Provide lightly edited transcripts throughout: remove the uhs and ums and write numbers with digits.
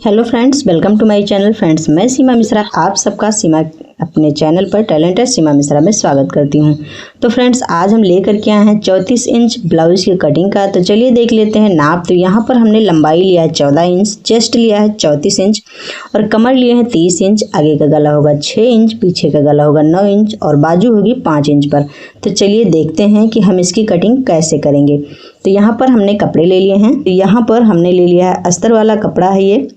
Hello friends, welcome to my channel. Friends, मैं सीमा मिश्रा आप सबका सीमा अपने चैनल पर टैलेंटेड सीमा मिश्रा में स्वागत करती हूं। तो फ्रेंड्स, आज हम लेकर के आए हैं 34 इंच ब्लाउज की कटिंग का। तो चलिए देख लेते हैं नाप। तो यहाँ पर हमने लंबाई लिया है 14 इंच, चेस्ट लिया है 34 इंच और कमर लिए हैं 30 इंच। आगे का गला होगा 6 इंच, पीछे का गला होगा 9 इंच और बाजू होगी 5 इंच पर। तो चलिए देखते हैं कि हम इसकी कटिंग कैसे करेंगे। तो यहाँ पर हमने कपड़े ले लिए हैं। तो यहाँ पर हमने ले लिया है अस्तर वाला कपड़ा है। ये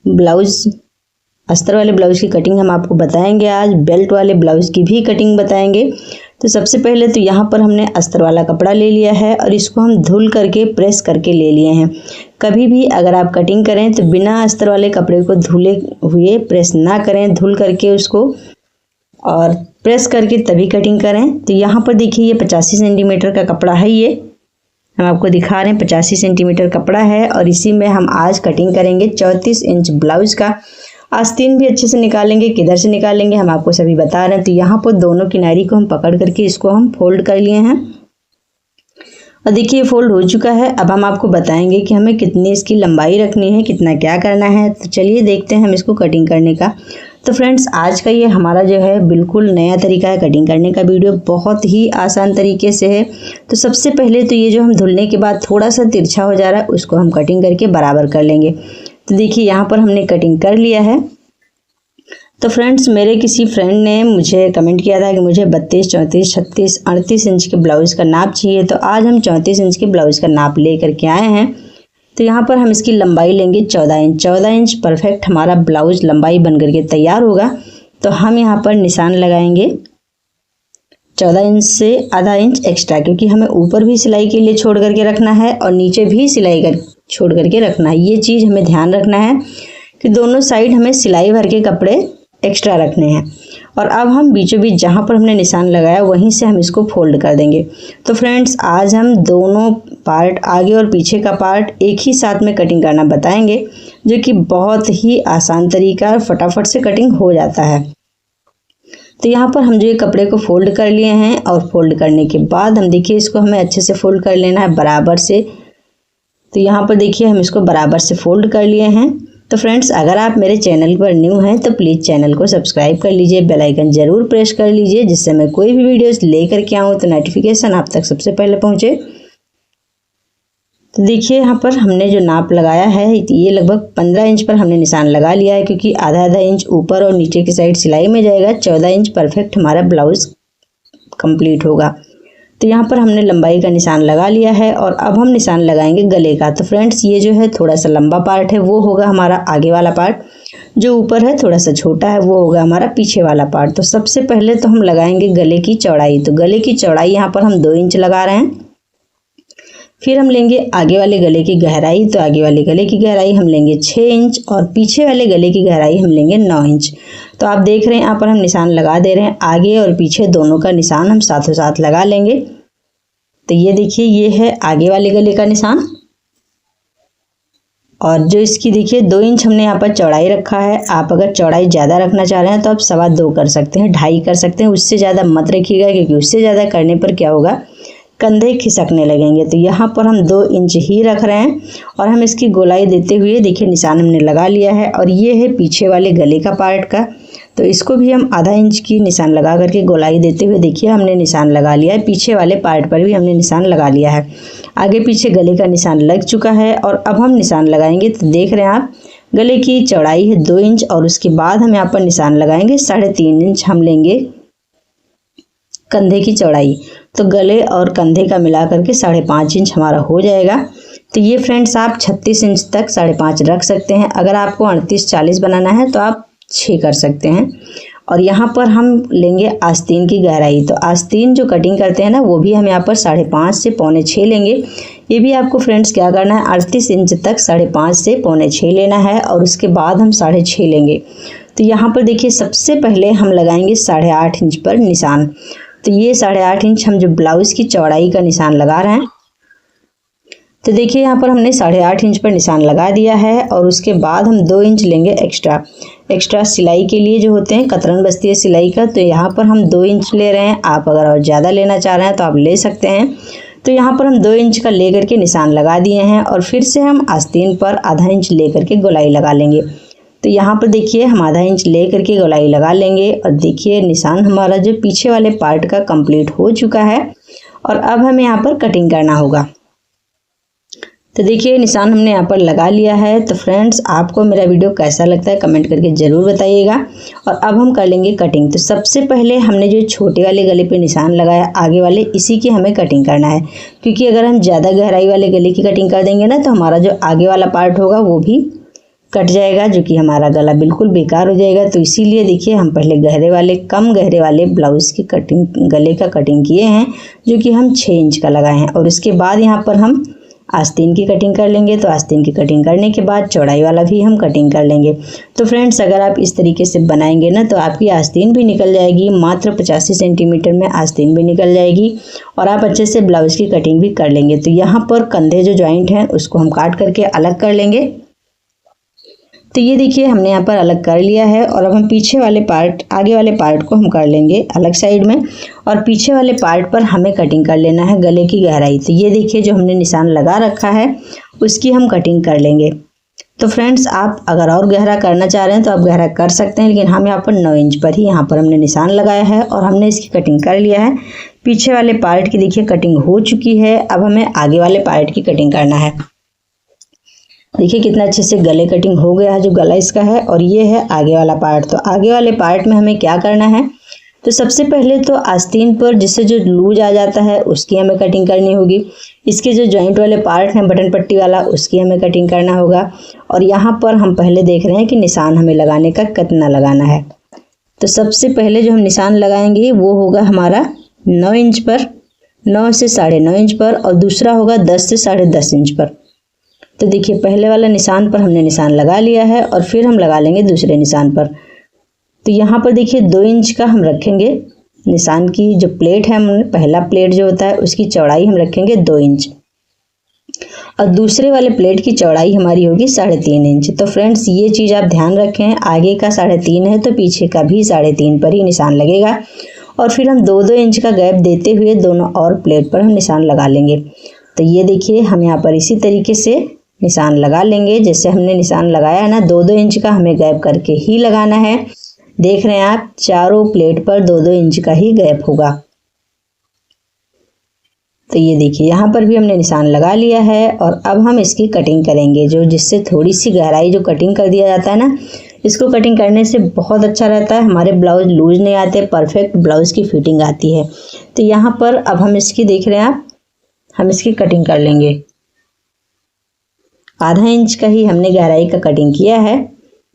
ब्लाउज, अस्तर वाले ब्लाउज की कटिंग हम आपको बताएंगे आज। बेल्ट वाले ब्लाउज की भी कटिंग बताएंगे। तो सबसे पहले तो यहाँ पर हमने अस्तर वाला कपड़ा ले लिया है और इसको हम धुल करके प्रेस करके ले लिए हैं। कभी भी अगर आप कटिंग करें तो बिना अस्तर वाले कपड़े को धुले हुए प्रेस ना करें, धुल करके उसको और प्रेस करके तभी कटिंग करें। तो यहाँ पर देखिए, ये 85 सेंटीमीटर का कपड़ा है। ये हम आपको दिखा रहे हैं 85 सेंटीमीटर कपड़ा है और इसी में हम आज कटिंग करेंगे 34 इंच ब्लाउज का। आस्तीन भी अच्छे से निकालेंगे, किधर से निकालेंगे हम आपको सभी बता रहे हैं। तो यहाँ पर दोनों किनारी को हम पकड़ करके इसको हम फोल्ड कर लिए हैं और देखिए फोल्ड हो चुका है। अब हम आपको बताएंगे कि हमें कितनी इसकी लंबाई रखनी है, कितना क्या करना है। तो चलिए देखते हैं हम इसको कटिंग करने का। तो फ्रेंड्स, आज का ये हमारा जो है बिल्कुल नया तरीका है कटिंग करने का। वीडियो बहुत ही आसान तरीके से है। तो सबसे पहले तो ये जो हम धुलने के बाद थोड़ा सा तिरछा हो जा रहा है उसको हम कटिंग करके बराबर कर लेंगे। तो देखिए यहाँ पर हमने कटिंग कर लिया है। तो फ्रेंड्स, मेरे किसी फ्रेंड ने मुझे कमेंट किया था कि मुझे 32, 34, 36, 38 इंच के ब्लाउज़ का नाप चाहिए। तो आज हम 34 इंच के ब्लाउज़ का नाप ले करके आए हैं। तो यहाँ पर हम इसकी लंबाई लेंगे 14 इंच। 14 इंच परफेक्ट हमारा ब्लाउज लंबाई बन करके तैयार होगा। तो हम यहाँ पर निशान लगाएंगे 14 इंच से आधा इंच एक्स्ट्रा, क्योंकि हमें ऊपर भी सिलाई के लिए छोड़ करके रखना है और नीचे भी सिलाई कर छोड़ करके रखना है। ये चीज़ हमें ध्यान रखना है कि दोनों साइड हमें सिलाई भर के कपड़े एक्स्ट्रा रखने हैं। और अब हम बीचों बीच जहाँ पर हमने निशान लगाया वहीं से हम इसको फोल्ड कर देंगे। तो फ्रेंड्स, आज हम दोनों पार्ट, आगे और पीछे का पार्ट एक ही साथ में कटिंग करना बताएंगे, जो कि बहुत ही आसान तरीका और फटाफट से कटिंग हो जाता है। तो यहाँ पर हम जो ये कपड़े को फोल्ड कर लिए हैं और फोल्ड करने के बाद हम देखिए इसको हमें अच्छे से फोल्ड कर लेना है बराबर से। तो यहाँ पर देखिए हम इसको बराबर से फोल्ड कर लिए हैं। तो फ्रेंड्स, अगर आप मेरे चैनल पर न्यू हैं तो प्लीज़ चैनल को सब्सक्राइब कर लीजिए, बेल आइकन ज़रूर प्रेस कर लीजिए, जिससे मैं कोई भी वीडियोस लेकर के आऊँ तो नोटिफिकेशन आप तक सबसे पहले पहुँचे। तो देखिए यहाँ पर हमने जो नाप लगाया है ये लगभग 15 इंच पर हमने निशान लगा लिया है, क्योंकि आधा आधा इंच ऊपर और नीचे की साइड सिलाई में जाएगा। 14 इंच परफेक्ट हमारा ब्लाउज कंप्लीट होगा। तो यहाँ पर हमने लंबाई का निशान लगा लिया है और अब हम निशान लगाएंगे गले का। तो फ्रेंड्स, ये जो है थोड़ा सा लंबा पार्ट है वो होगा हमारा आगे वाला पार्ट, जो ऊपर है थोड़ा सा छोटा है वो होगा हमारा पीछे वाला पार्ट। तो सबसे पहले तो हम लगाएंगे गले की चौड़ाई। तो गले की चौड़ाई यहाँ पर हम 2 इंच लगा रहे हैं। फिर हम लेंगे आगे वाले गले की गहराई। तो आगे वाले गले की गहराई हम लेंगे 6 इंच और पीछे वाले गले की गहराई हम लेंगे 9 इंच। तो आप देख रहे हैं यहाँ पर हम निशान लगा दे रहे हैं। आगे और पीछे दोनों का निशान हम साथों साथ लगा लेंगे। तो ये देखिए, ये है आगे वाले गले का निशान और जो इसकी देखिए 2 इंच हमने यहाँ पर चौड़ाई रखा है। आप अगर चौड़ाई ज़्यादा रखना चाह रहे हैं तो आप 2.25 कर सकते हैं, 2.5 कर सकते हैं। उससे ज़्यादा मत रखिएगा, क्योंकि उससे ज़्यादा करने पर क्या होगा, कंधे खिसकने लगेंगे। तो यहाँ पर हम 2 इंच ही रख रहे हैं और हम इसकी गोलाई देते हुए देखिए निशान हमने लगा लिया है। और ये है पीछे वाले गले का पार्ट का। तो इसको भी हम आधा इंच की निशान लगा करके गोलाई देते हुए देखिए हमने निशान लगा लिया है। पीछे वाले पार्ट पर भी हमने निशान लगा लिया है। आगे पीछे गले का निशान लग चुका है और अब हम निशान लगाएंगे। तो देख रहे हैं आप, गले की चौड़ाई है 2 इंच और उसके बाद हम यहाँ पर निशान लगाएंगे 3.5 इंच हम लेंगे कंधे की चौड़ाई। तो गले और कंधे का मिला करके 5.5 इंच हमारा हो जाएगा। तो ये फ्रेंड्स, आप 36 इंच तक 5.5 रख सकते हैं। अगर आपको 38, 40 बनाना है तो आप 6 कर सकते हैं। और यहाँ पर हम लेंगे आस्तीन की गहराई। तो आस्तीन जो कटिंग करते हैं ना, वो भी हम यहाँ पर 5.5 से 5.25 लेंगे। ये भी आपको फ्रेंड्स क्या करना है, 38 इंच तक 5.5 से 5.25 लेना है और उसके बाद हम 6.5 लेंगे। तो यहाँ पर देखिए सबसे पहले हम लगाएंगे 8.5 इंच पर निशान। तो ये 8.5 इंच हम जो ब्लाउज की चौड़ाई का निशान लगा रहे हैं। तो देखिए यहाँ पर हमने 8.5 इंच पर निशान लगा दिया है और उसके बाद हम 2 इंच लेंगे एक्स्ट्रा सिलाई के लिए, जो होते हैं कतरन बस्ती है सिलाई का। तो यहाँ पर हम 2 इंच ले रहे हैं। आप अगर और ज़्यादा लेना चाह रहे हैं तो आप ले सकते हैं। तो यहाँ पर हम 2 इंच का लेकर के निशान लगा दिए हैं और फिर से हम आस्तीन पर आधा इंच लेकर के गोलाई लगा लेंगे। तो यहाँ पर देखिए हम आधा इंच ले करके गोलाई लगा लेंगे और देखिए निशान हमारा जो पीछे वाले पार्ट का कंप्लीट हो चुका है और अब हमें यहाँ पर कटिंग करना होगा। तो देखिए निशान हमने यहाँ पर लगा लिया है। तो फ्रेंड्स आपको मेरा वीडियो कैसा लगता है कमेंट करके ज़रूर बताइएगा। और अब हम कर लेंगे कटिंग। तो सबसे पहले हमने जो छोटे वाले गले पे निशान लगाया आगे वाले, इसी की हमें कटिंग करना है, क्योंकि अगर हम ज़्यादा गहराई वाले गले की कटिंग कर देंगे ना तो हमारा जो आगे वाला पार्ट होगा वो भी कट जाएगा, जो कि हमारा गला बिल्कुल बेकार हो जाएगा। तो इसीलिए देखिए हम पहले कम गहरे वाले ब्लाउज़ की कटिंग, गले का कटिंग किए हैं, जो कि हम 6 इंच का लगाए हैं। और उसके बाद यहाँ पर हम आस्तीन की कटिंग कर लेंगे। तो आस्तीन की कटिंग करने के बाद चौड़ाई वाला भी हम कटिंग कर लेंगे। तो फ्रेंड्स अगर आप इस तरीके से बनाएंगे ना तो आपकी आस्तीन भी निकल जाएगी, मात्र 85 सेंटीमीटर में आस्तीन भी निकल जाएगी और आप अच्छे से ब्लाउज़ की कटिंग भी कर लेंगे। तो यहाँ पर कंधे जो जॉइंट हैं उसको हम काट करके अलग कर लेंगे। तो ये देखिए हमने यहाँ पर अलग कर लिया है और अब हम पीछे वाले पार्ट, आगे वाले पार्ट को हम कर लेंगे अलग साइड में और पीछे वाले पार्ट पर हमें कटिंग कर लेना है गले की गहराई। तो ये देखिए जो हमने निशान लगा रखा है उसकी हम कटिंग कर लेंगे। तो फ्रेंड्स आप अगर और गहरा करना चाह रहे हैं तो आप गहरा कर सकते हैं, लेकिन हम यहाँ पर 9 इंच पर ही यहाँ पर हमने निशान लगाया है और हमने इसकी कटिंग कर लिया है। पीछे वाले पार्ट की देखिए कटिंग हो चुकी है। अब हमें आगे वाले पार्ट की कटिंग करना है। देखिए कितना अच्छे से गले कटिंग हो गया है, जो गला इसका है, और ये है आगे वाला पार्ट। तो आगे वाले पार्ट में हमें क्या करना है, तो सबसे पहले तो आस्तीन पर जिससे जो लूज आ जाता है उसकी हमें कटिंग करनी होगी। इसके जो जॉइंट वाले पार्ट हैं बटन पट्टी वाला, उसकी हमें कटिंग करना होगा। और यहाँ पर हम पहले देख रहे हैं कि निशान हमें लगाने का कितना लगाना है। तो सबसे पहले जो हम निशान लगाएंगे वो होगा हमारा 9 इंच पर, 9 से 9.5 इंच पर, और दूसरा होगा 10 से 10.5 इंच पर। तो देखिए पहले वाला निशान पर हमने निशान लगा लिया है और फिर हम लगा लेंगे दूसरे निशान पर। तो यहाँ पर देखिए 2 इंच का हम रखेंगे निशान की जो प्लेट है, हमने पहला प्लेट जो होता है उसकी चौड़ाई हम रखेंगे 2 इंच और दूसरे वाले प्लेट की चौड़ाई हमारी होगी 3.5 इंच। तो फ्रेंड्स ये चीज़ आप ध्यान रखें, आगे का 3.5 है तो पीछे का भी 3.5 पर ही निशान लगेगा। और फिर हम 2-2 इंच का गैप देते हुए दोनों और प्लेट पर हम निशान लगा लेंगे। तो ये देखिए हम यहाँ पर इसी तरीके से निशान लगा लेंगे जैसे हमने निशान लगाया है ना, 2-2 इंच का हमें गैप करके ही लगाना है। देख रहे हैं आप चारों प्लेट पर 2-2 इंच का ही गैप होगा। तो ये देखिए यहाँ पर भी हमने निशान लगा लिया है और अब हम इसकी कटिंग करेंगे, जो जिससे थोड़ी सी गहराई जो कटिंग कर दिया जाता है ना, इसको कटिंग करने से बहुत अच्छा रहता है, हमारे ब्लाउज लूज नहीं आते, परफेक्ट ब्लाउज की फिटिंग आती है। तो यहाँ पर अब हम इसकी देख रहे हैं आप, हम इसकी कटिंग कर लेंगे। आधा इंच का ही हमने गहराई का कटिंग किया है,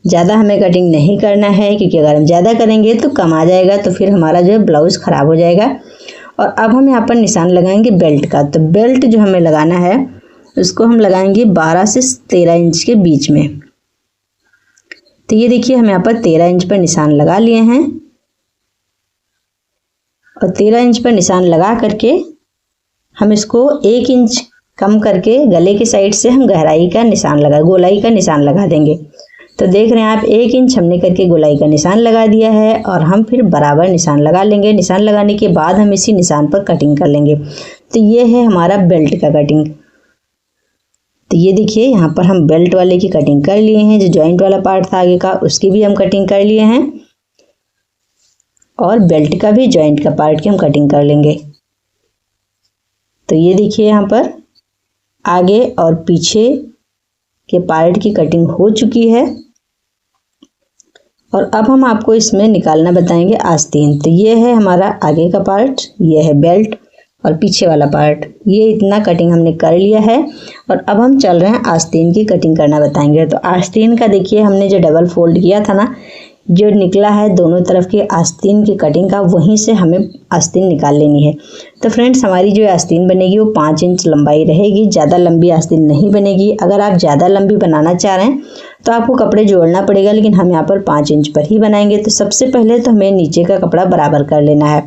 ज़्यादा हमें कटिंग नहीं करना है, क्योंकि अगर हम ज़्यादा करेंगे तो कम आ जाएगा, तो फिर हमारा जो ब्लाउज़ ख़राब हो जाएगा। और अब हम यहाँ पर निशान लगाएंगे बेल्ट का। तो बेल्ट जो हमें लगाना है उसको हम लगाएंगे 12 से 13 इंच के बीच में। तो ये देखिए हम यहाँ पर 13 इंच पर निशान लगा लिए हैं और 13 इंच पर निशान लगा करके हम इसको 1 इंच कम करके गले की साइड से हम गहराई का निशान गोलाई का निशान लगा देंगे। तो देख रहे हैं आप 1 इंच हमने करके गोलाई का निशान लगा दिया है और हम फिर बराबर निशान लगा लेंगे। निशान लगाने के बाद हम इसी निशान पर कटिंग कर लेंगे। तो ये है हमारा बेल्ट का कटिंग। तो ये देखिए यहाँ पर हम बेल्ट वाले की कटिंग कर लिए हैं, जो जॉइंट वाला पार्ट था आगे का उसकी भी हम कटिंग कर लिए हैं और बेल्ट का भी जॉइंट का पार्ट की हम कटिंग कर लेंगे। तो ये देखिए यहाँ पर आगे और पीछे के पार्ट की कटिंग हो चुकी है और अब हम आपको इसमें निकालना बताएंगे आस्तीन। तो ये है हमारा आगे का पार्ट, ये है बेल्ट और पीछे वाला पार्ट, ये इतना कटिंग हमने कर लिया है और अब हम चल रहे हैं आस्तीन की कटिंग करना बताएंगे। तो आस्तीन का देखिए हमने जो डबल फोल्ड किया था ना, जो निकला है दोनों तरफ की आस्तीन की कटिंग का, वहीं से हमें आस्तीन निकाल लेनी है। तो फ्रेंड्स हमारी जो आस्तीन बनेगी वो 5 इंच लंबाई रहेगी, ज़्यादा लंबी आस्तीन नहीं बनेगी। अगर आप ज़्यादा लंबी बनाना चाह रहे हैं तो आपको कपड़े जोड़ना पड़ेगा, लेकिन हम यहाँ पर 5 इंच पर ही बनाएंगे। तो सबसे पहले तो हमें नीचे का कपड़ा बराबर कर लेना है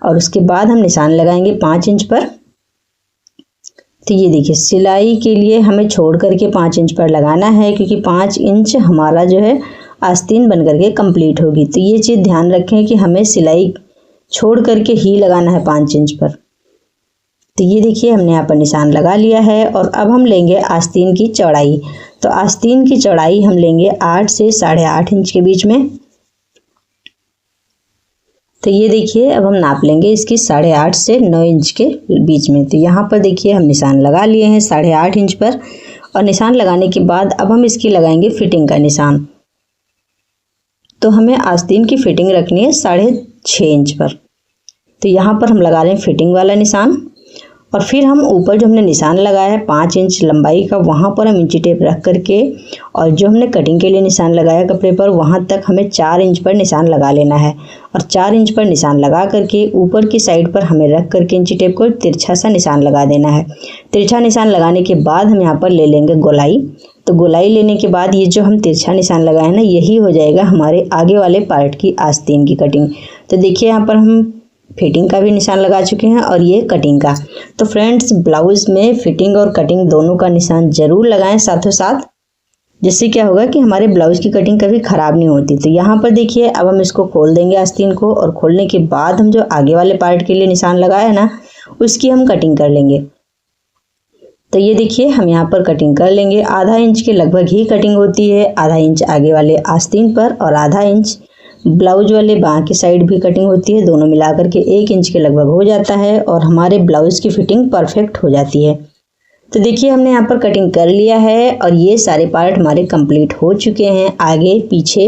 और उसके बाद हम निशान लगाएंगे 5 इंच पर। तो ये देखिए सिलाई के लिए हमें छोड़ करके 5 इंच पर लगाना है, क्योंकि 5 इंच हमारा जो है आस्तीन बन करके कंप्लीट होगी। तो ये चीज़ ध्यान रखें कि हमें सिलाई छोड़ करके ही लगाना है 5 इंच पर। तो ये देखिए हमने यहाँ पर निशान लगा लिया है और अब हम लेंगे आस्तीन की चौड़ाई। तो आस्तीन की चौड़ाई हम लेंगे 8 से 8.5 इंच के बीच में। तो ये देखिए अब हम नाप लेंगे इसकी 8.5 से 9 इंच के बीच में। तो यहाँ पर देखिए हम निशान लगा लिए हैं 8.5 इंच पर, और निशान लगाने के बाद अब हम इसकी लगाएंगे फिटिंग का निशान। तो हमें आस्तीन की फिटिंग रखनी है 6.5 इंच पर। तो यहाँ पर हम लगा रहे हैं फिटिंग वाला निशान, और फिर हम ऊपर जो हमने निशान लगाया है 5 इंच लंबाई का, वहाँ पर हम इंची टेप रख करके, और जो हमने कटिंग के लिए निशान लगाया कपड़े पर, वहाँ तक हमें 4 इंच पर निशान लगा लेना है। और 4 इंच पर निशान लगा करके ऊपर की साइड पर हमें रख करके इंची टेप को तिरछा सा निशान लगा देना है। तिरछा निशान लगाने के बाद हम यहाँ पर ले लेंगे गोलाई। तो गोलाई लेने के बाद ये जो हम तिरछा निशान लगाए ना, यही हो जाएगा हमारे आगे वाले पार्ट की आस्तीन की कटिंग। तो देखिए यहाँ पर हम फिटिंग का भी निशान लगा चुके हैं और ये कटिंग का। तो फ्रेंड्स, ब्लाउज़ में फिटिंग और कटिंग दोनों का निशान ज़रूर लगाएं साथों साथ, जिससे क्या होगा कि हमारे ब्लाउज़ की कटिंग कभी ख़राब नहीं होती। तो यहाँ पर देखिए अब हम इसको खोल देंगे आस्तीन को, और खोलने के बाद हम जो आगे वाले पार्ट के लिए निशान लगाया है ना, उसकी हम कटिंग कर लेंगे। तो ये देखिए हम यहाँ पर कटिंग कर लेंगे। आधा इंच के लगभग ही कटिंग होती है, आधा इंच आगे वाले आस्तीन पर और आधा इंच ब्लाउज वाले बाँ की साइड भी कटिंग होती है। दोनों मिलाकर के 1 इंच के लगभग हो जाता है और हमारे ब्लाउज़ की फिटिंग परफेक्ट हो जाती है। तो देखिए हमने यहाँ पर कटिंग कर लिया है और ये सारे पार्ट हमारे कंप्लीट हो चुके हैं। आगे पीछे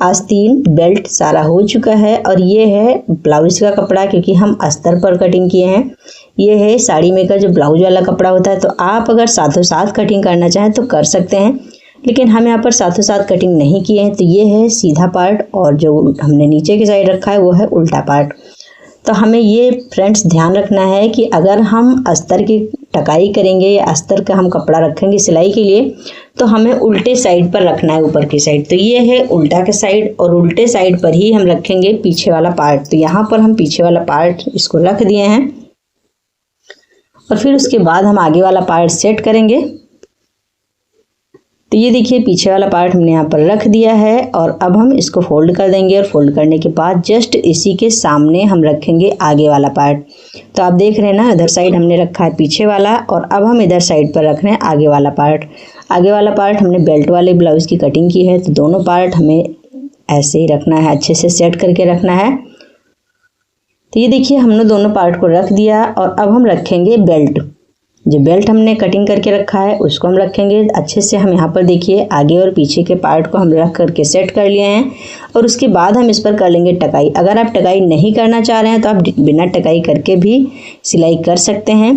आस्तीन बेल्ट सारा हो चुका है, और ये है ब्लाउज़ का कपड़ा, क्योंकि हम अस्तर पर कटिंग किए हैं। ये है साड़ी में का जो ब्लाउज वाला कपड़ा होता है। तो आप अगर साथों साथ कटिंग करना चाहें तो कर सकते हैं, लेकिन हम यहाँ पर साथों साथ कटिंग नहीं किए हैं। तो ये है सीधा पार्ट, और जो हमने नीचे की साइड रखा है वो है उल्टा पार्ट। तो हमें ये फ्रेंड्स ध्यान रखना है कि अगर हम अस्तर की टकाई करेंगे या अस्तर का हम कपड़ा रखेंगे सिलाई के लिए, तो हमें उल्टे साइड पर रखना है, ऊपर की साइड। तो ये है उल्टा के साइड, और उल्टे साइड पर ही हम रखेंगे पीछे वाला पार्ट। तो यहाँ पर हम पीछे वाला पार्ट इसको रख दिए हैं, और फिर उसके बाद हम आगे वाला पार्ट सेट करेंगे। तो ये देखिए पीछे वाला पार्ट हमने यहाँ पर रख दिया है, और अब हम इसको फोल्ड कर देंगे, और फोल्ड करने के बाद जस्ट इसी के सामने हम रखेंगे आगे वाला पार्ट। तो आप देख रहे हैं ना, इधर साइड हमने रखा है पीछे वाला, और अब हम इधर साइड पर रख रहे हैं आगे वाला पार्ट। आगे वाला पार्ट हमने बेल्ट वाले ब्लाउज़ की कटिंग की है, तो दोनों पार्ट हमें ऐसे ही रखना है, अच्छे से सेट करके रखना है। तो ये देखिए हमने दोनों पार्ट को रख दिया, और अब हम रखेंगे बेल्ट। जो बेल्ट हमने कटिंग करके रखा है उसको हम रखेंगे अच्छे से। हम यहाँ पर देखिए आगे और पीछे के पार्ट को हम रख करके सेट कर लिए हैं, और उसके बाद हम इस पर कर लेंगे टकाई। अगर आप टकाई नहीं करना चाह रहे हैं तो आप बिना टकाई करके भी सिलाई कर सकते हैं।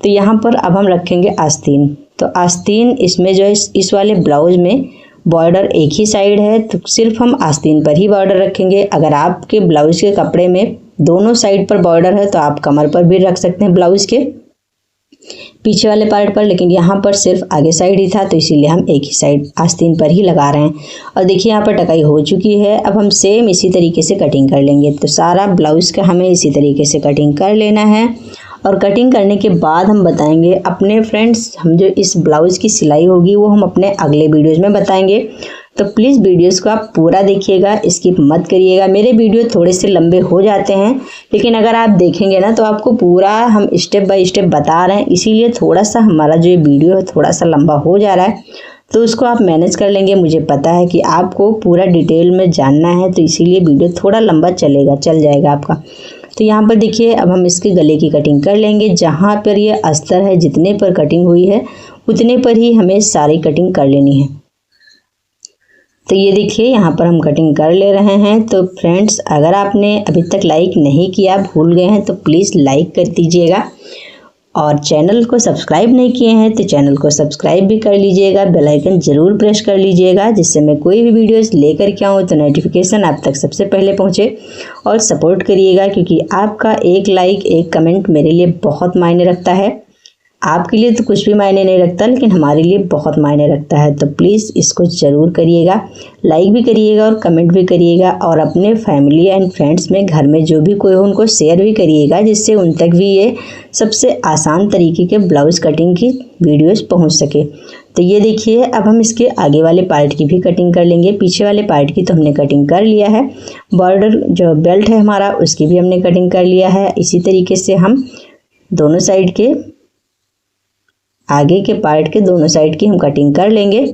तो यहाँ पर अब हम रखेंगे आस्तीन। तो आस्तीन इसमें जो है इस वाले ब्लाउज़ में बॉर्डर एक ही साइड है, तो सिर्फ हम आस्तीन पर ही बॉर्डर रखेंगे। अगर आपके ब्लाउज़ के कपड़े में दोनों साइड पर बॉर्डर है तो आप कमर पर भी रख सकते हैं ब्लाउज़ के पीछे वाले पार्ट पर, लेकिन यहाँ पर सिर्फ आगे साइड ही था, तो इसीलिए हम एक ही साइड आस्तीन पर ही लगा रहे हैं। और देखिए यहाँ पर टकाई हो चुकी है। अब हम सेम इसी तरीके से कटिंग कर लेंगे। तो सारा ब्लाउज़ का हमें इसी तरीके से कटिंग कर लेना है, और कटिंग करने के बाद हम बताएंगे अपने फ्रेंड्स, हम जो इस ब्लाउज़ की सिलाई होगी वो हम अपने अगले वीडियोज़ में बताएंगे। तो प्लीज़ वीडियोज़ को आप पूरा देखिएगा, स्किप मत करिएगा। मेरे वीडियो थोड़े से लंबे हो जाते हैं, लेकिन अगर आप देखेंगे ना तो आपको पूरा हम स्टेप बाय स्टेप बता रहे हैं, इसीलिए थोड़ा सा हमारा जो ये वीडियो है थोड़ा सा लंबा हो जा रहा है। तो उसको आप मैनेज कर लेंगे। मुझे पता है कि आपको पूरा डिटेल में जानना है, तो इसीलिए वीडियो थोड़ा लंबा चल जाएगा आपका। तो यहाँ पर देखिए अब हम इसके गले की कटिंग कर लेंगे। जहाँ पर ये अस्तर है, जितने पर कटिंग हुई है उतने पर ही हमें सारी कटिंग कर लेनी है। तो ये देखिए यहाँ पर हम कटिंग कर ले रहे हैं। तो फ्रेंड्स, अगर आपने अभी तक लाइक नहीं किया, भूल गए हैं, तो प्लीज़ लाइक कर दीजिएगा, और चैनल को सब्सक्राइब नहीं किए हैं तो चैनल को सब्सक्राइब भी कर लीजिएगा। बेल आइकन ज़रूर प्रेस कर लीजिएगा, जिससे मैं कोई भी वीडियोस लेकर के आऊँ तो नोटिफिकेशन आप तक सबसे पहले पहुँचे। और सपोर्ट करिएगा, क्योंकि आपका एक लाइक एक कमेंट मेरे लिए बहुत मायने रखता है। आपके लिए तो कुछ भी मायने नहीं रखता, लेकिन हमारे लिए बहुत मायने रखता है। तो प्लीज़ इसको ज़रूर करिएगा, लाइक भी करिएगा और कमेंट भी करिएगा, और अपने फैमिली एंड फ्रेंड्स में घर में जो भी कोई हो उनको शेयर भी करिएगा, जिससे उन तक भी ये सबसे आसान तरीके के ब्लाउज़ कटिंग की वीडियोस पहुंच सके। तो ये देखिए अब हम इसके आगे वाले पार्ट की भी कटिंग कर लेंगे। पीछे वाले पार्ट की तो हमने कटिंग कर लिया है। बॉर्डर जो बेल्ट है हमारा, उसकी भी हमने कटिंग कर लिया है। इसी तरीके से हम दोनों साइड के, आगे के पार्ट के दोनों साइड की हम कटिंग कर लेंगे।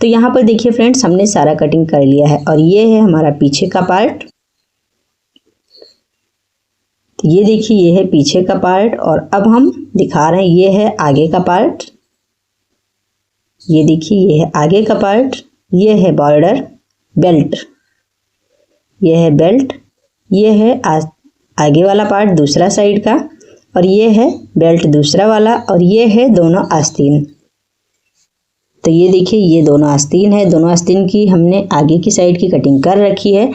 तो यहाँ पर देखिए फ्रेंड्स, हमने सारा कटिंग कर लिया है और ये है हमारा पीछे का पार्ट। तो ये देखिए, ये है पीछे का पार्ट और अब हम दिखा रहे हैं ये है आगे का पार्ट। ये देखिए, ये है आगे का पार्ट, ये है बॉर्डर बेल्ट, ये है बेल्ट, ये है आगे वाला पार्ट दूसरा साइड का, और ये है बेल्ट दूसरा वाला, और ये है दोनों आस्तीन। तो ये देखिए, ये दोनों आस्तीन है। दोनों आस्तीन की हमने आगे की साइड की कटिंग कर रखी है।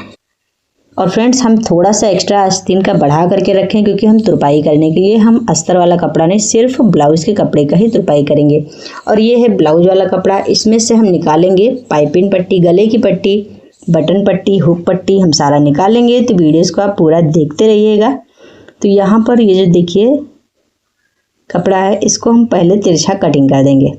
और फ्रेंड्स, हम थोड़ा सा एक्स्ट्रा आस्तीन का बढ़ा करके रखें क्योंकि हम तुरपाई करने के लिए हम अस्तर वाला कपड़ा नहीं, सिर्फ ब्लाउज के कपड़े का ही तुरपाई करेंगे। और ये है ब्लाउज वाला कपड़ा, इसमें से हम निकालेंगे पाइपिंग पट्टी, गले की पट्टी, बटन पट्टी, हुक पट्टी, हम सारा निकालेंगे। तो वीडियोस को आप पूरा देखते रहिएगा। तो यहाँ पर ये जो देखिए कपड़ा है, इसको हम पहले तिरछा कटिंग कर देंगे।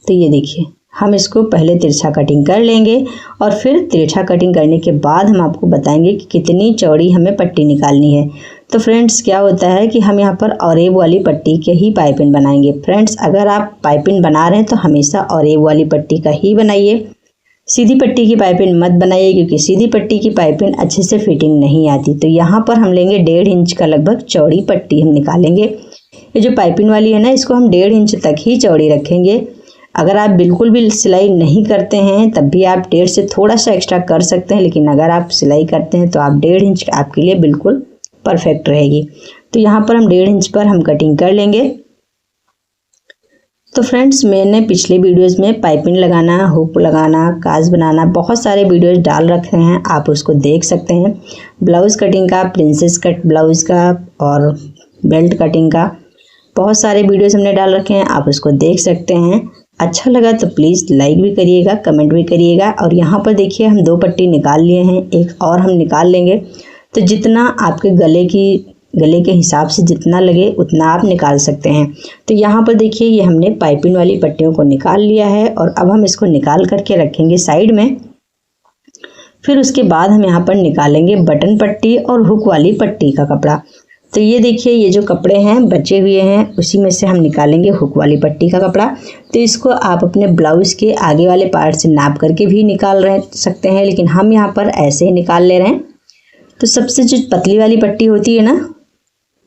तो ये देखिए, हम इसको पहले तिरछा कटिंग कर लेंगे और फिर तिरछा कटिंग करने के बाद हम आपको बताएंगे कि कितनी चौड़ी हमें पट्टी निकालनी है। तो फ्रेंड्स, क्या होता है कि हम यहाँ पर ऑरेब वाली पट्टी के ही पाइपिंग बनाएंगे। फ्रेंड्स, अगर आप पाइपिंग बना रहे हैं तो हमेशा ऑरेब वाली पट्टी का ही बनाइए, सीधी पट्टी की पाइपिंग मत बनाइए क्योंकि सीधी पट्टी की पाइपिंग अच्छे से फिटिंग नहीं आती। तो यहाँ पर हम लेंगे 1.5 इंच का लगभग चौड़ी पट्टी हम निकालेंगे। ये जो पाइपिंग वाली है ना, इसको हम 1.5 इंच तक ही चौड़ी रखेंगे। अगर आप बिल्कुल भी सिलाई नहीं करते हैं तब भी आप 1.5 से थोड़ा सा एक्स्ट्रा कर सकते हैं, लेकिन अगर आप सिलाई करते हैं तो आप 1.5 इंच आपके लिए बिल्कुल परफेक्ट रहेगी। तो यहाँ पर हम 1.5 इंच पर हम कटिंग कर लेंगे। तो फ्रेंड्स, मैंने पिछले वीडियोस में पाइपिंग लगाना, हुक लगाना, काज बनाना बहुत सारे वीडियोस डाल रखे हैं, आप उसको देख सकते हैं। ब्लाउज़ कटिंग का, प्रिंसेस कट ब्लाउज़ का और बेल्ट कटिंग का बहुत सारे वीडियोस हमने डाल रखे हैं, आप उसको देख सकते हैं। अच्छा लगा तो प्लीज़ लाइक भी करिएगा, कमेंट भी करिएगा। और यहाँ पर देखिए, हम 2 पट्टी निकाल लिए हैं, एक और हम निकाल लेंगे। तो जितना आपके गले के हिसाब से जितना लगे उतना आप निकाल सकते हैं। तो यहाँ पर देखिए, ये हमने पाइपिंग वाली पट्टियों को निकाल लिया है और अब हम इसको निकाल करके रखेंगे साइड में। फिर उसके बाद हम यहाँ पर निकालेंगे बटन पट्टी और हुक वाली पट्टी का कपड़ा। तो ये देखिए, ये जो कपड़े हैं बचे हुए हैं, उसी में से हम निकालेंगे हुक वाली पट्टी का कपड़ा। तो इसको आप अपने ब्लाउज़ के आगे वाले पार्ट से नाप करके भी निकाल सकते हैं, लेकिन हम यहाँ पर ऐसे ही निकाल ले रहे हैं। तो सबसे जो पतली वाली पट्टी होती है ना,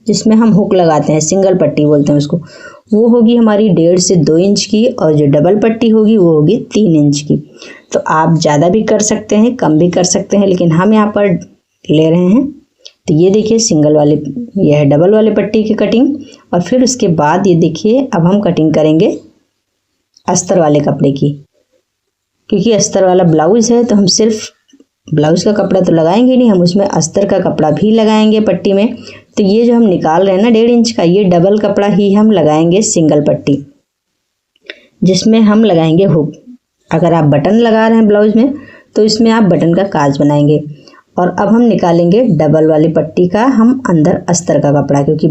जिसमें हम हुक लगाते हैं, सिंगल पट्टी बोलते हैं उसको, वो होगी हमारी 1.5 से 2 इंच की, और जो डबल पट्टी होगी वो होगी 3 इंच की। तो आप ज़्यादा भी कर सकते हैं, कम भी कर सकते हैं, लेकिन हम यहाँ पर ले रहे हैं। तो ये देखिए, सिंगल वाले, यह है डबल वाले पट्टी की कटिंग। और फिर उसके बाद ये देखिए, अब हम कटिंग करेंगे अस्तर वाले कपड़े की, क्योंकि अस्तर वाला ब्लाउज़ है तो हम सिर्फ ब्लाउज़ का कपड़ा तो लगाएंगे नहीं, हम उसमें अस्तर का कपड़ा भी लगाएंगे पट्टी में। तो ये जो हम निकाल रहे हैं ना 1.5 इंच का, ये डबल कपड़ा ही हम लगाएंगे सिंगल पट्टी, जिसमें हम लगाएंगे हुक। अगर आप बटन लगा रहे हैं ब्लाउज़ में तो इसमें आप बटन का काज बनाएंगे। और अब हम निकालेंगे डबल वाली पट्टी का हम अंदर अस्तर का कपड़ा, क्योंकि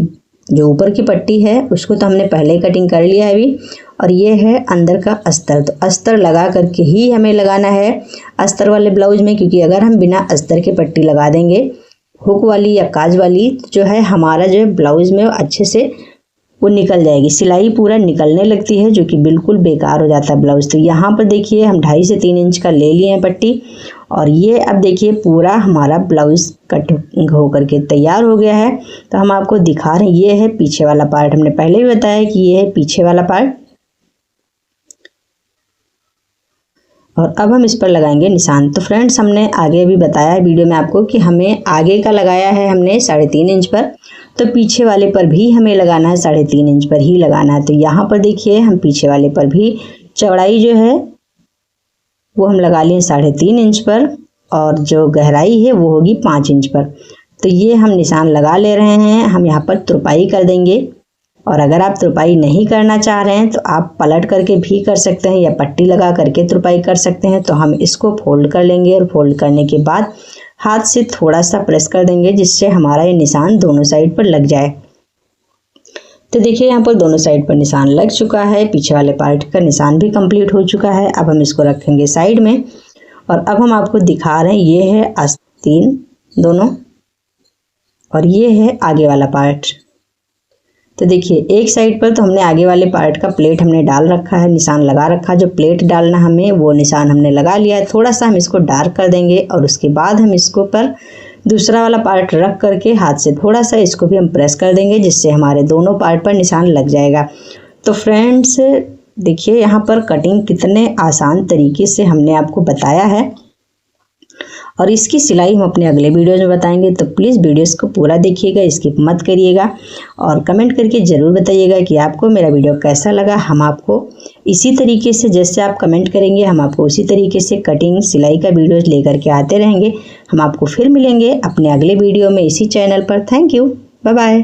जो ऊपर की पट्टी है उसको तो हमने पहले ही कटिंग कर लिया है अभी, और ये है अंदर का अस्तर। तो अस्तर लगा करके ही हमें लगाना है अस्तर वाले ब्लाउज में, क्योंकि अगर हम बिना अस्तर के पट्टी लगा देंगे हुक वाली या काज वाली, जो है हमारा जो ब्लाउज में अच्छे से वो निकल जाएगी, सिलाई पूरा निकलने लगती है, जो कि बिल्कुल बेकार हो जाता है ब्लाउज। तो यहाँ पर देखिए, हम 2.5 से 3 इंच का ले लिए हैं पट्टी, और ये अब देखिए पूरा हमारा ब्लाउज कट हो करके तैयार हो गया है। तो हम आपको दिखा रहे हैं, ये है पीछे वाला पार्ट। हमने पहले भी बताया कि ये है पीछे वाला पार्ट, और अब हम इस पर लगाएंगे निशान। तो फ्रेंड्स, हमने आगे भी बताया है वीडियो में आपको कि हमें आगे का लगाया है हमने 3.5 इंच पर, तो पीछे वाले पर भी हमें लगाना है 3.5 इंच पर ही लगाना है। तो यहाँ पर देखिए, हम पीछे वाले पर भी चौड़ाई जो है वो हम लगा लिए 3.5 इंच पर, और जो गहराई है वो होगी 5 इंच पर। तो ये हम निशान लगा ले रहे हैं। हम यहाँ पर तुरपाई कर देंगे, और अगर आप तुरपाई नहीं करना चाह रहे हैं तो आप पलट करके भी कर सकते हैं, या पट्टी लगा करके तुरपाई कर सकते हैं। तो हम इसको फोल्ड कर लेंगे, और फोल्ड करने के बाद हाथ से थोड़ा सा प्रेस कर देंगे, जिससे हमारा ये निशान दोनों साइड पर लग जाए। तो देखिए, यहाँ पर दोनों साइड पर निशान लग चुका है, पीछे वाले पार्ट का निशान भी कंप्लीट हो चुका है। अब हम इसको रखेंगे साइड में, और अब हम आपको दिखा रहे हैं, ये है आस्तीन दोनों, और ये है आगे वाला पार्ट। तो देखिए एक साइड पर तो हमने आगे वाले पार्ट का प्लेट हमने डाल रखा है, निशान लगा रखा है। जो प्लेट डालना हमें वो निशान हमने लगा लिया है। थोड़ा सा हम इसको डार्क कर देंगे और उसके बाद हम इसको पर दूसरा वाला पार्ट रख करके हाथ से थोड़ा सा इसको भी हम प्रेस कर देंगे, जिससे हमारे दोनों पार्ट पर निशान लग जाएगा। तो फ्रेंड्स देखिए यहाँ पर कटिंग कितने आसान तरीके से हमने आपको बताया है और इसकी सिलाई हम अपने अगले वीडियोज़ में बताएंगे। तो प्लीज़ वीडियोज़ को पूरा देखिएगा, स्किप मत करिएगा और कमेंट करके ज़रूर बताइएगा कि आपको मेरा वीडियो कैसा लगा। हम आपको इसी तरीके से, जैसे आप कमेंट करेंगे, हम आपको उसी तरीके से कटिंग सिलाई का वीडियोज़ लेकर के आते रहेंगे। हम आपको फिर मिलेंगे अपने अगले वीडियो में इसी चैनल पर। Thank you, bye bye.